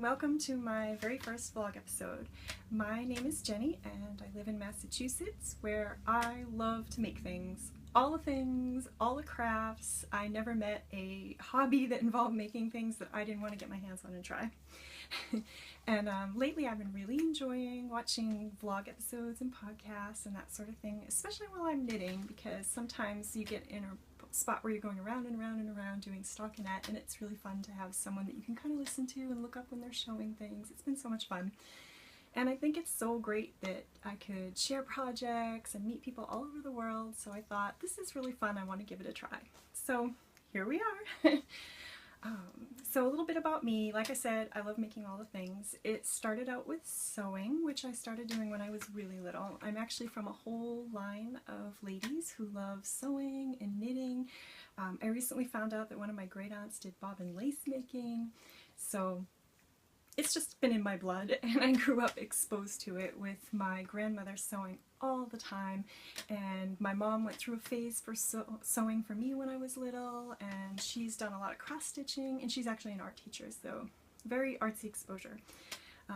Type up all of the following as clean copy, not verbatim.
welcome to my very first vlog episode. My name is Jenny and I live in Massachusetts, where I love to make things. All the crafts. I never met a hobby that involved making things that I didn't want to get my hands on and try. And lately I've been really enjoying watching vlog episodes and podcasts and that sort of thing, especially while I'm knitting, because sometimes you get in a spot where you're going around and around and around doing stockinette, and it's really fun to have someone that you can kind of listen to and look up when they're showing things. It's been so much fun. And I think it's so great that I could share projects and meet people all over the world, so I thought, this is really fun, I want to give it a try. So here we are. So a little bit about me. Like I said, I love making all the things. It started out with sewing, which I started doing when I was really little. I'm actually from a whole line of ladies who love sewing and knitting. I recently found out that one of my great aunts did bobbin lace making, so it's just been in my blood, and I grew up exposed to it with my grandmother sewing all the time, and my mom went through a phase for sewing for me when I was little, and she's done a lot of cross stitching, and she's actually an art teacher, so very artsy exposure.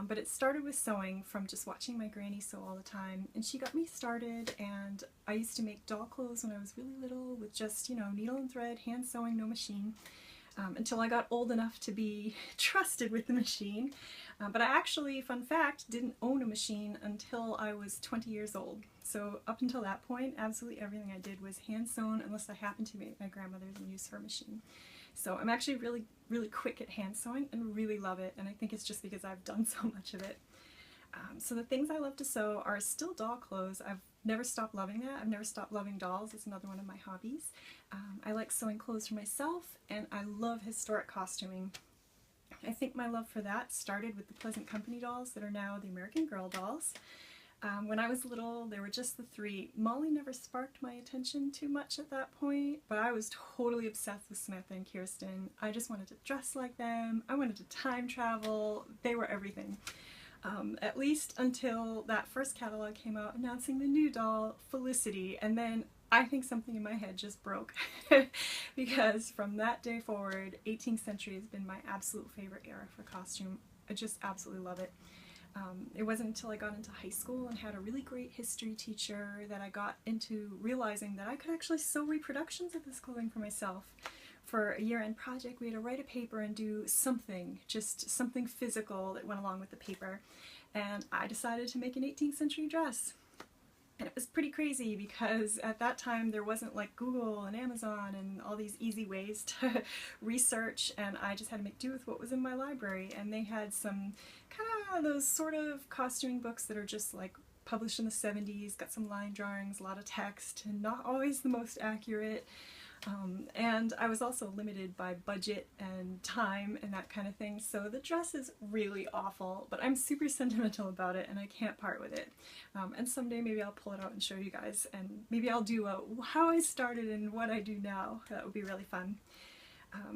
But it started with sewing from just watching my granny sew all the time, and she got me started, and I used to make doll clothes when I was really little with just, you know, needle and thread, hand sewing, no machine. Until I got old enough to be trusted with the machine. But I actually, fun fact, didn't own a machine until I was 20 years old. So up until that point, absolutely everything I did was hand sewn, unless I happened to be at my grandmother's and use her machine. So I'm actually really quick at hand sewing and really love it, and I think it's just because I've done so much of it. So the things I love to sew are still doll clothes. I've never stopped loving that. I've never stopped loving dolls. It's another one of my hobbies. I like sewing clothes for myself, and I love historic costuming. I think my love for that started with the Pleasant Company dolls that are now the American Girl dolls. When I was little, there were just the three. Molly never sparked my attention too much at that point, but I was totally obsessed with Samantha and Kirsten. I just wanted to dress like them. I wanted to time travel. They were everything. At least until that first catalog came out announcing the new doll, Felicity, and then I think something in my head just broke. Because from that day forward, 18th century has been my absolute favorite era for costume. I just absolutely love it. It wasn't until I got into high school and had a really great history teacher that I got into realizing that I could actually sew reproductions of this clothing for myself. For a year-end project, we had to write a paper and do something, just something physical that went along with the paper. And I decided to make an 18th century dress. And it was pretty crazy because at that time there wasn't like Google and Amazon and all these easy ways to research, and I just had to make do with what was in my library. And they had some kind of those sort of costuming books that are just like published in the 70s, got some line drawings, a lot of text, and not always the most accurate. And I was also limited by budget and time and that kind of thing, so the dress is really awful, but I'm super sentimental about it and I can't part with it. And someday maybe I'll pull it out and show you guys, and maybe I'll do a how I started and what I do now. That would be really fun.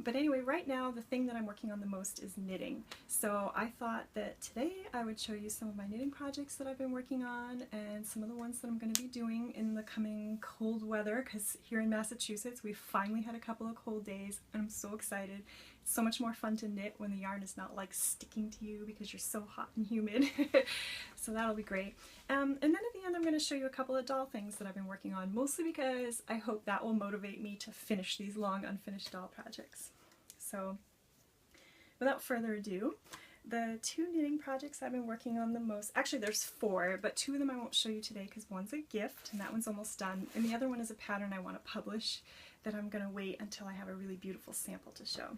But anyway, right now the thing that I'm working on the most is knitting. So I thought that today I would show you some of my knitting projects that I've been working on and some of the ones that I'm going to be doing in the coming cold weather, because here in Massachusetts we've finally had a couple of cold days and I'm so excited. It's so much more fun to knit when the yarn is not like sticking to you because you're so hot and humid. So that'll be great. And then at the end I'm going to show you a couple of doll things that I've been working on, mostly because I hope that will motivate me to finish these long unfinished doll projects. So without further ado, the two knitting projects I've been working on the most, actually there's four, but two of them I won't show you today because one's a gift and that one's almost done, and the other one is a pattern I want to publish that I'm going to wait until I have a really beautiful sample to show.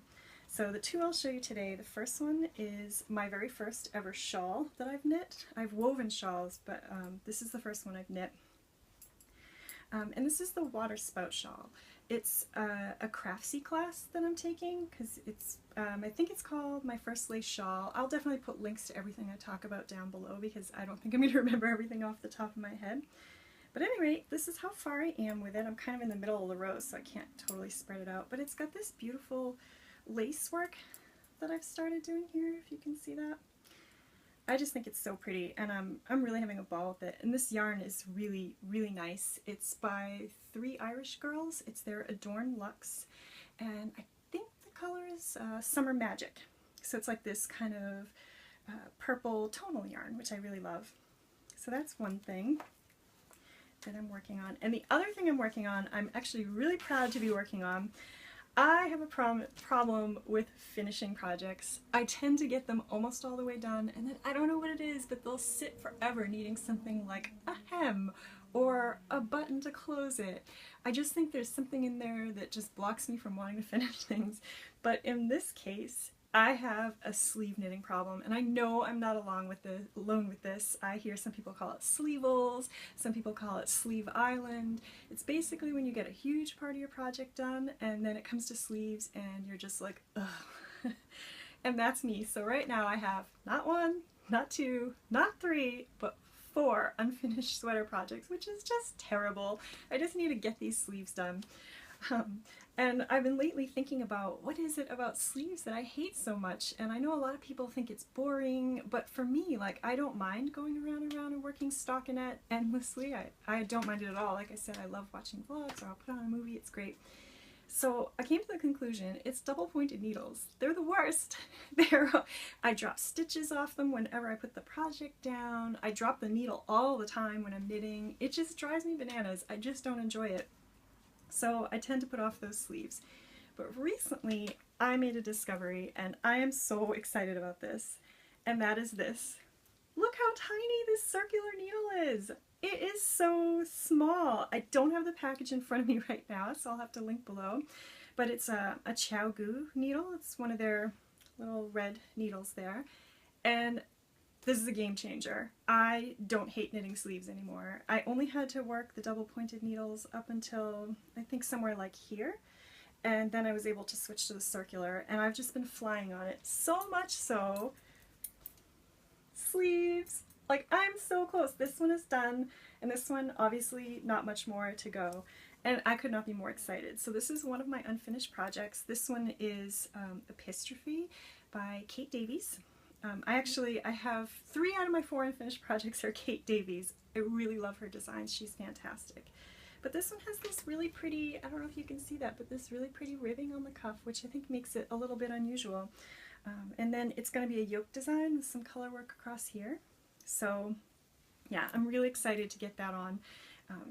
So the two I'll show you today, the first one is my very first ever shawl that I've knit. I've woven shawls, but this is the first one I've knit. And this is the Waterspout shawl. It's a Craftsy class that I'm taking because it's, I think it's called my First Lace Shawl. I'll definitely put links to everything I talk about down below because I don't think I'm going to remember everything off the top of my head. But anyway, this is how far I am with it. I'm kind of in the middle of the row, so I can't totally spread it out. But it's got this beautiful lace work that I've started doing here, if you can see that. I just think it's so pretty, and I'm really having a ball with it. And this yarn is really, really nice. It's by three Irish girls. It's their Adorn Luxe, and I think the color is Summer Magic. So it's like this kind of purple tonal yarn, which I really love. So that's one thing that I'm working on. And the other thing I'm working on, I'm actually really proud to be working on. I have a problem with finishing projects. I tend to get them almost all the way done, and then I don't know what it is, but they'll sit forever needing something like a hem or a button to close it. I just think there's something in there that just blocks me from wanting to finish things. But in this case, I have a sleeve knitting problem, and I know I'm not alone with this. I hear some people call it sleevels, some people call it sleeve island. It's basically when you get a huge part of your project done and then it comes to sleeves and you're just like, ugh. And that's me. So right now I have not one, not two, not three, but 4 unfinished sweater projects, which is just terrible. I just need to get these sleeves done. And I've been lately thinking about what is it about sleeves that I hate so much, and I know a lot of people think it's boring, but for me, like, I don't mind going around and around and working stockinette endlessly. I don't mind it at all. Like I said, I love watching vlogs, or I'll put on a movie, it's great. So I came to the conclusion, it's double pointed needles. They're the worst. I drop stitches off them whenever I put the project down. I drop the needle all the time when I'm knitting. It just drives me bananas. I just don't enjoy it. So I tend to put off those sleeves. But recently I made a discovery, and I am so excited about this, and that is this. Look how tiny this circular needle is! It is so small. I don't have the package in front of me right now, so I'll have to link below. But it's a Chow Goo needle. It's one of their little red needles there. And this is a game changer. I don't hate knitting sleeves anymore. I only had to work the double pointed needles up until I think somewhere like here, and then I was able to switch to the circular, and I've just been flying on it, so much so, sleeves, like I'm so close. This one is done, and this one obviously not much more to go, and I could not be more excited. So this is one of my unfinished projects. This one is Epistrophy by Kate Davies. I have 3 out of my 4 unfinished projects are Kate Davies. I really love her designs. She's fantastic. But this one has this really pretty, I don't know if you can see that, but this really pretty ribbing on the cuff, which I think makes it a little bit unusual. And then it's going to be a yoke design with some color work across here. So yeah, I'm really excited to get that on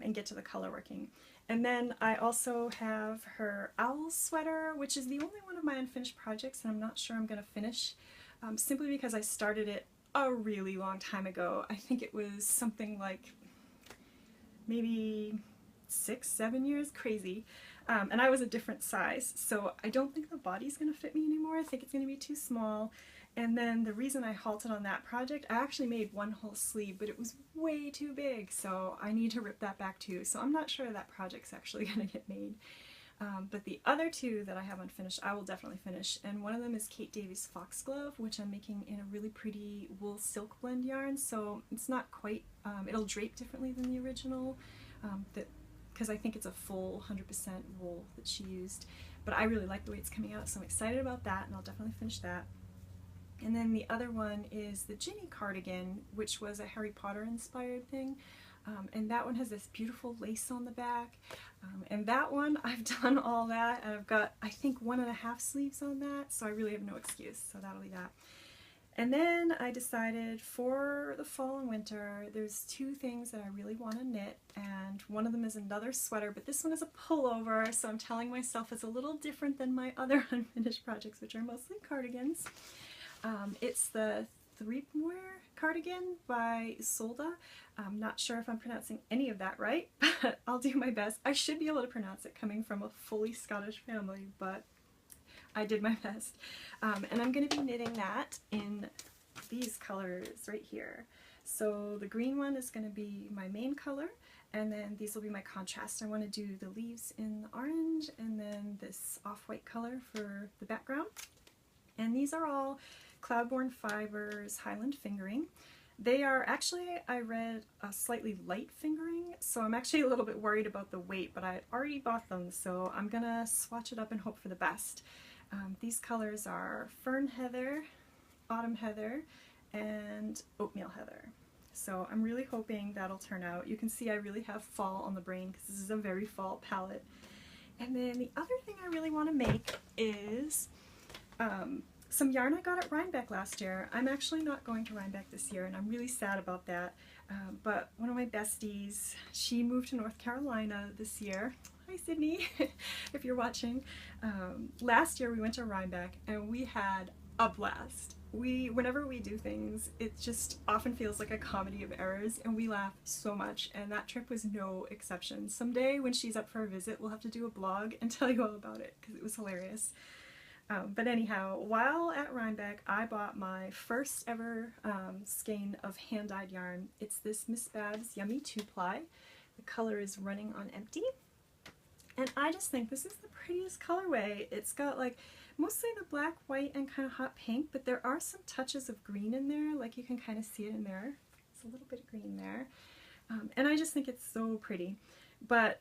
and get to the color working. And then I also have her owl sweater, which is the only one of my unfinished projects that I'm not sure I'm going to finish. Simply because I started it a really long time ago. I think it was something like maybe 6-7 years, crazy. And I was a different size, so I don't think the body's going to fit me anymore. I think it's going to be too small. And then the reason I halted on that project, I actually made one whole sleeve, but it was way too big, so I need to rip that back too. So I'm not sure that project's actually going to get made. But the other 2 that I have unfinished, I will definitely finish, and one of them is Kate Davies Foxglove, which I'm making in a really pretty wool silk blend yarn, so it's not quite, it'll drape differently than the original, because I think it's a full 100% wool that she used, but I really like the way it's coming out, so I'm excited about that, and I'll definitely finish that. And then the other one is the Ginny cardigan, which was a Harry Potter inspired thing. And that one has this beautiful lace on the back, and that one I've done all that, and I've got I think 1.5 sleeves on that, so I really have no excuse, so that'll be that. And then I decided for the fall and winter there's 2 things that I really want to knit, and one of them is another sweater, but this one is a pullover, so I'm telling myself it's a little different than my other unfinished projects, which are mostly cardigans. It's the Threipmuir cardigan by Ysolda. I'm not sure if I'm pronouncing any of that right, but I'll do my best. I should be able to pronounce it coming from a fully Scottish family, but I did my best. And I'm going to be knitting that in these colors right here. So the green one is going to be my main color, and then these will be my contrast. I want to do the leaves in the orange, and then this off-white color for the background. And these are all Cloudborne Fibers Highland fingering. They are actually, I read, a slightly light fingering, so I'm actually a little bit worried about the weight, but I had already bought them, so I'm gonna swatch it up and hope for the best. These colors are Fern Heather, Autumn Heather, and Oatmeal Heather. So I'm really hoping that'll turn out. You can see I really have fall on the brain because this is a very fall palette. And then the other thing I really want to make is some yarn I got at Rhinebeck last year. I'm actually not going to Rhinebeck this year, and I'm really sad about that. But one of my besties, she moved to North Carolina this year. Hi Sydney, if you're watching. Last year we went to Rhinebeck and we had a blast. Whenever we do things, it just often feels like a comedy of errors, and we laugh so much, and that trip was no exception. Someday when she's up for a visit, we'll have to do a blog and tell you all about it because it was hilarious. But anyhow, while at Rhinebeck, I bought my first ever skein of hand-dyed yarn. It's this Miss Babs Yummy 2-ply. The color is Running on Empty. And I just think this is the prettiest colorway. It's got like mostly the black, white, and kind of hot pink, but there are some touches of green in there, like you can kind of see it in there. It's a little bit of green there. And I just think it's so pretty. But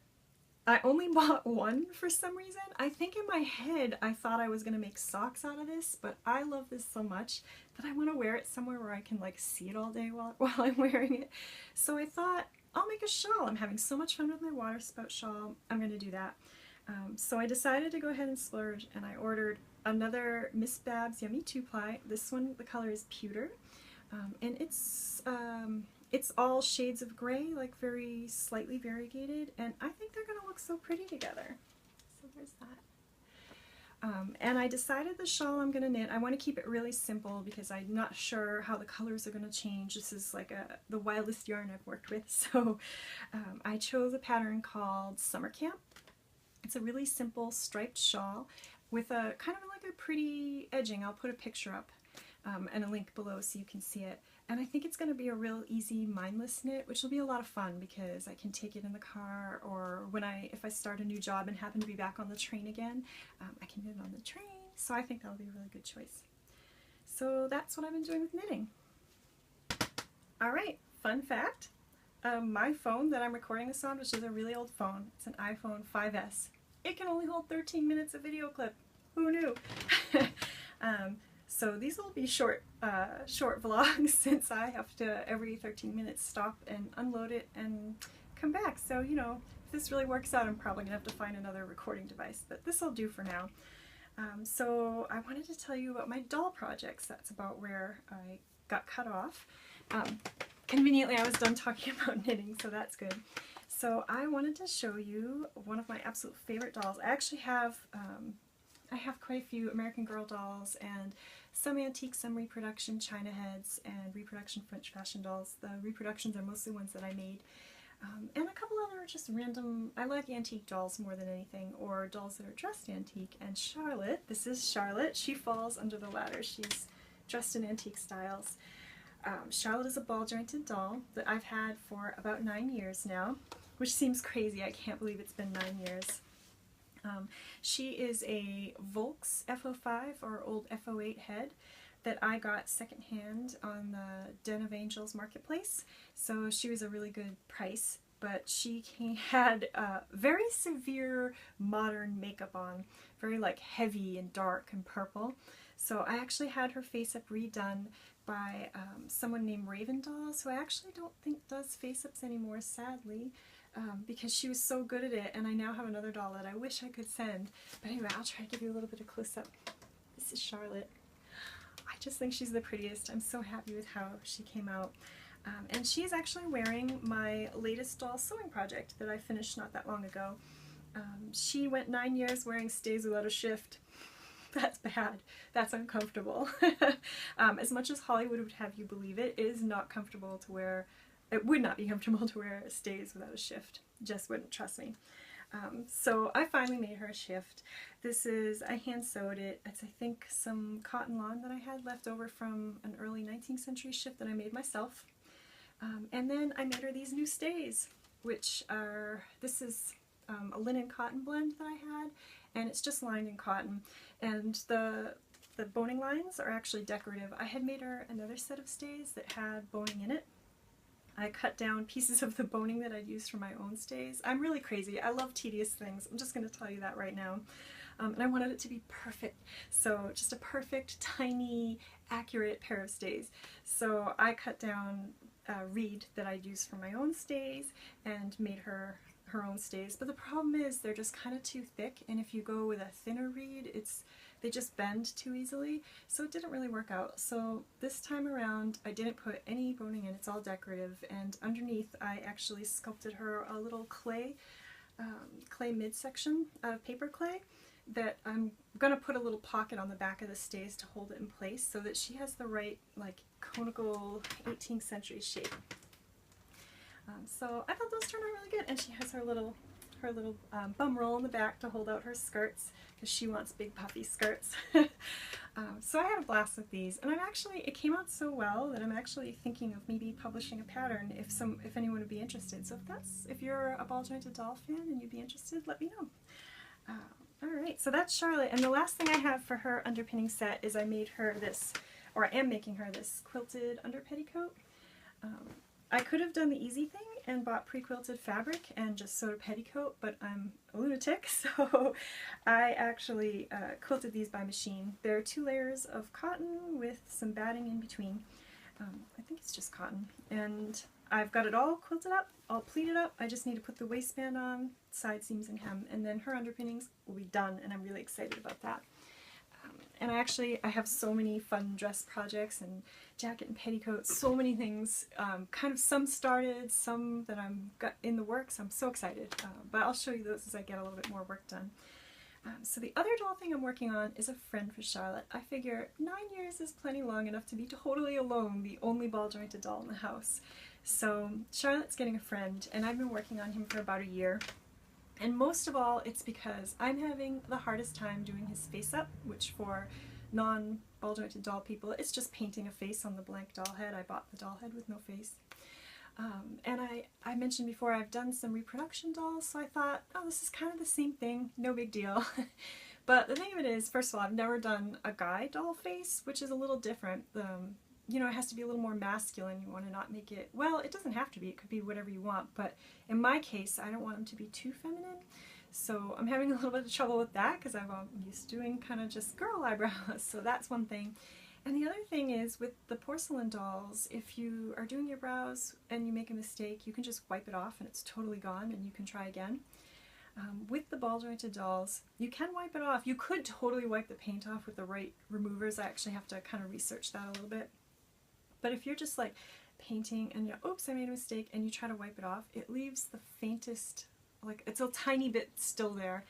I only bought one for some reason. I think in my head I thought I was going to make socks out of this, but I love this so much that I want to wear it somewhere where I can like see it all day while I'm wearing it. So I thought, I'll make a shawl. I'm having so much fun with my Waterspout shawl. I'm going to do that. So I decided to go ahead and splurge, and I ordered another Miss Babs Yummy 2-ply. This one, the color is Pewter, and it's all shades of gray, like very slightly variegated, and I think they're going to look so pretty together. So there's that. And I decided the shawl I'm going to knit, I want to keep it really simple because I'm not sure how the colors are going to change. This is like the wildest yarn I've worked with, so I chose a pattern called Summer Camp. It's a really simple striped shawl with a kind of like a pretty edging. I'll put a picture up and a link below so you can see it. And I think it's going to be a real easy mindless knit, which will be a lot of fun because I can take it in the car, or if I start a new job and happen to be back on the train again, I can knit it on the train. So I think that'll be a really good choice. So that's what I've been doing with knitting. Alright, fun fact. My phone that I'm recording this on, which is a really old phone, it's an iPhone 5S. It can only hold 13 minutes of video clip. Who knew? So these will be short vlogs since I have to every 13 minutes stop and unload it and come back. So, you know, if this really works out, I'm probably going to have to find another recording device, but this will do for now. So I wanted to tell you about my doll projects. That's about where I got cut off. Conveniently, I was done talking about knitting, so that's good. So I wanted to show you one of my absolute favorite dolls. I actually have I have quite a few American Girl dolls and some antique, some reproduction China heads, and reproduction French fashion dolls. The reproductions are mostly ones that I made. And a couple other just random, I like antique dolls more than anything, or dolls that are dressed antique. And Charlotte, this is Charlotte, she falls under the ladder. She's dressed in antique styles. Charlotte is a ball jointed doll that I've had for about 9 years now, which seems crazy. I can't believe it's been 9 years. She is a Volks F05 or old F08 head that I got secondhand on the Den of Angels marketplace. So she was a really good price, but she had very severe modern makeup on, very like heavy and dark and purple. So I actually had her face-up redone by someone named Raven Dolls, who I actually don't think does face-ups anymore, sadly, because she was so good at it, and I now have another doll that I wish I could send. But anyway, I'll try to give you a little bit of close-up. This is Charlotte. I just think she's the prettiest. I'm so happy with how she came out. And she is actually wearing my latest doll sewing project that I finished not that long ago. She went 9 years wearing stays without a shift. That's bad. That's uncomfortable. As much as Hollywood would have you believe it, it is not comfortable to wear. It would not be comfortable to wear stays without a shift. Just wouldn't, trust me. So I finally made her a shift. This is, I hand sewed it. It's, I think, some cotton lawn that I had left over from an early 19th century shift that I made myself. And then I made her these new stays, which are, this is a linen cotton blend that I had, and it's just lined in cotton. And the boning lines are actually decorative. I had made her another set of stays that had boning in it. I cut down pieces of the boning that I'd used for my own stays. I'm really crazy. I love tedious things. I'm just going to tell you that right now. And I wanted it to be perfect. So just a perfect, tiny, accurate pair of stays. So I cut down reed that I'd used for my own stays and made her own stays. But the problem is they're just kind of too thick, and if you go with a thinner reed, it's they just bend too easily, so it didn't really work out. So this time around I didn't put any boning in, it's all decorative, and underneath I actually sculpted her a little clay midsection out of paper clay that I'm going to put a little pocket on the back of the stays to hold it in place so that she has the right like conical 18th century shape. So I thought those turned out really good, and she has her little bum roll in the back to hold out her skirts because she wants big puffy skirts. So I had a blast with these, and it came out so well that I'm actually thinking of maybe publishing a pattern if anyone would be interested. So if you're a ball jointed doll fan and you'd be interested, let me know. Alright, so that's Charlotte, and the last thing I have for her underpinning set is I made her this, or I am making her this quilted under petticoat. I could have done the easy thing and bought pre-quilted fabric and just sewed a petticoat, but I'm a lunatic, so I actually quilted these by machine. They're 2 layers of cotton with some batting in between. I think it's just cotton, and I've got it all quilted up, all pleated up. I just need to put the waistband on, side seams and hem, and then her underpinnings will be done, and I'm really excited about that. And I have so many fun dress projects and jacket and petticoats, so many things, kind of some started, some that I'm got in the works. I'm so excited, but I'll show you those as I get a little bit more work done. So the other doll thing I'm working on is a friend for Charlotte. I figure 9 years is plenty long enough to be totally alone, the only ball jointed doll in the house. So Charlotte's getting a friend, and I've been working on him for about a year. And most of all, it's because I'm having the hardest time doing his face up, which for non-ball jointed doll people, it's just painting a face on the blank doll head. I bought the doll head with no face. And I mentioned before I've done some reproduction dolls, so I thought, oh, this is kind of the same thing, no big deal. But the thing of it is, first of all, I've never done a guy doll face, which is a little different. You know, it has to be a little more masculine. You want to not make it, well, it doesn't have to be, it could be whatever you want, but in my case, I don't want him to be too feminine. So I'm having a little bit of trouble with that because I'm used to doing kind of just girl eyebrows, so that's one thing. And the other thing is, with the porcelain dolls, if you are doing your brows and you make a mistake, you can just wipe it off and it's totally gone and you can try again. With the ball jointed dolls, you can wipe it off. You could totally wipe the paint off with the right removers. I actually have to kind of research that a little bit. But if you're just like painting and you're, oops, I made a mistake, and you try to wipe it off, it leaves the faintest, like it's a tiny bit still there.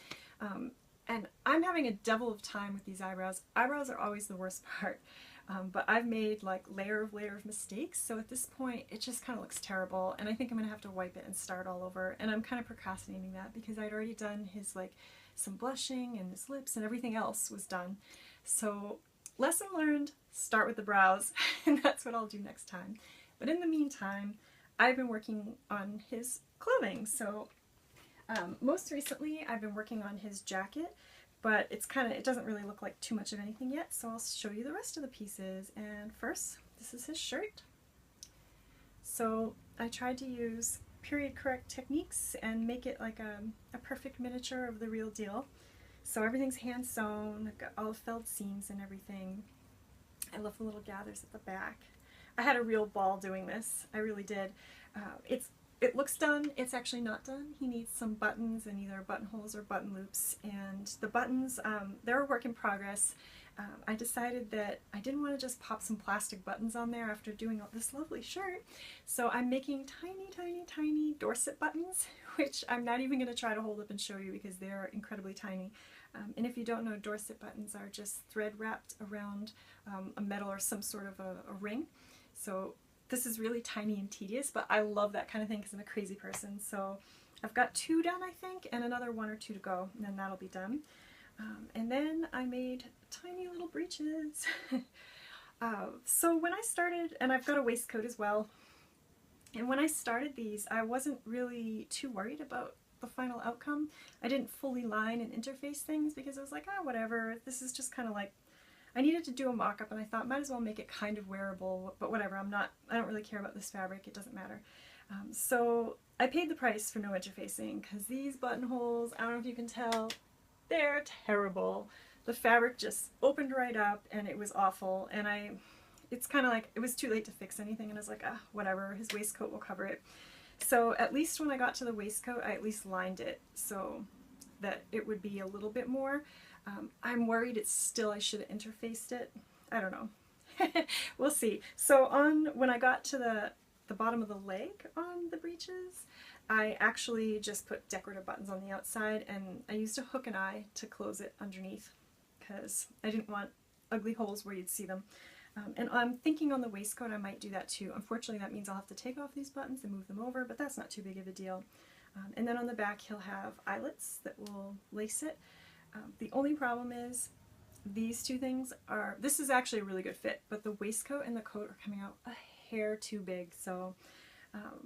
And I'm having a devil of time with these eyebrows. Eyebrows are always the worst part. But I've made like layer of mistakes, so at this point it just kind of looks terrible, and I think I'm gonna have to wipe it and start all over. And I'm kind of procrastinating that because I'd already done his like some blushing and his lips and everything else was done. So lesson learned, start with the brows, and that's what I'll do next time. But in the meantime, I've been working on his clothing. So most recently I've been working on his jacket, but it doesn't really look like too much of anything yet, so I'll show you the rest of the pieces. And first, this is his shirt. So I tried to use period correct techniques and make it like a perfect miniature of the real deal. So everything's hand sewn, I've got all the felled seams and everything. I love the little gathers at the back. I had a real ball doing this, I really did. It looks done, it's actually not done. He needs some buttons and either buttonholes or button loops, and the buttons, they're a work in progress. I decided that I didn't want to just pop some plastic buttons on there after doing all this lovely shirt, so I'm making tiny, tiny, tiny Dorset buttons, which I'm not even going to try to hold up and show you because they're incredibly tiny. And if you don't know, Dorset buttons are just thread wrapped around a metal or some sort of a ring. So this is really tiny and tedious, but I love that kind of thing because I'm a crazy person. So I've got 2 done, I think, and another 1 or 2 to go, and then that'll be done. And then I made tiny little breeches. So when I started, and I've got a waistcoat as well, and when I started these, I wasn't really too worried about the final outcome. I didn't fully line and interface things because I was like, oh, whatever, this is just kind of like, I needed to do a mock-up, and I thought might as well make it kind of wearable, but whatever, I don't really care about this fabric, it doesn't matter. So I paid the price for no interfacing because these buttonholes, I don't know if you can tell, they're terrible. The fabric just opened right up and it was awful, and it's kind of like, it was too late to fix anything, and I was like, ah, whatever, his waistcoat will cover it. So at least when I got to the waistcoat, I at least lined it so that it would be a little bit more. I'm worried it's still, I should have interfaced it. I don't know. We'll see. So when I got to the bottom of the leg on the breeches, I actually just put decorative buttons on the outside, and I used a hook and eye to close it underneath because I didn't want ugly holes where you'd see them. And I'm thinking on the waistcoat I might do that too. Unfortunately, that means I'll have to take off these buttons and move them over, but that's not too big of a deal. And then on the back he'll have eyelets that will lace it. The only problem is these two things are, this is actually a really good fit, but the waistcoat and the coat are coming out a hair too big, so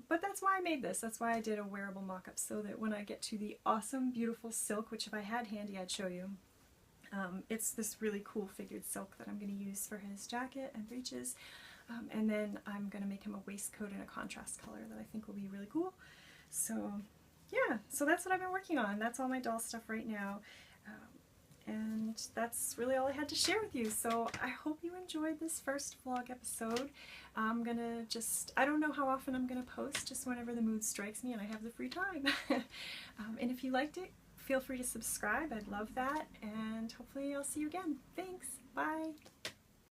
but that's why I made this. That's why I did a wearable mock-up, so that when I get to the awesome, beautiful silk, which if I had handy I'd show you, it's this really cool figured silk that I'm going to use for his jacket and breeches, and then I'm going to make him a waistcoat in a contrast color that I think will be really cool. So yeah, so that's what I've been working on. That's all my doll stuff right now. And that's really all I had to share with you. So I hope you enjoyed this first vlog episode. I'm gonna I don't know how often I'm gonna post, just whenever the mood strikes me and I have the free time. And if you liked it, feel free to subscribe. I'd love that. And hopefully I'll see you again. Thanks. Bye.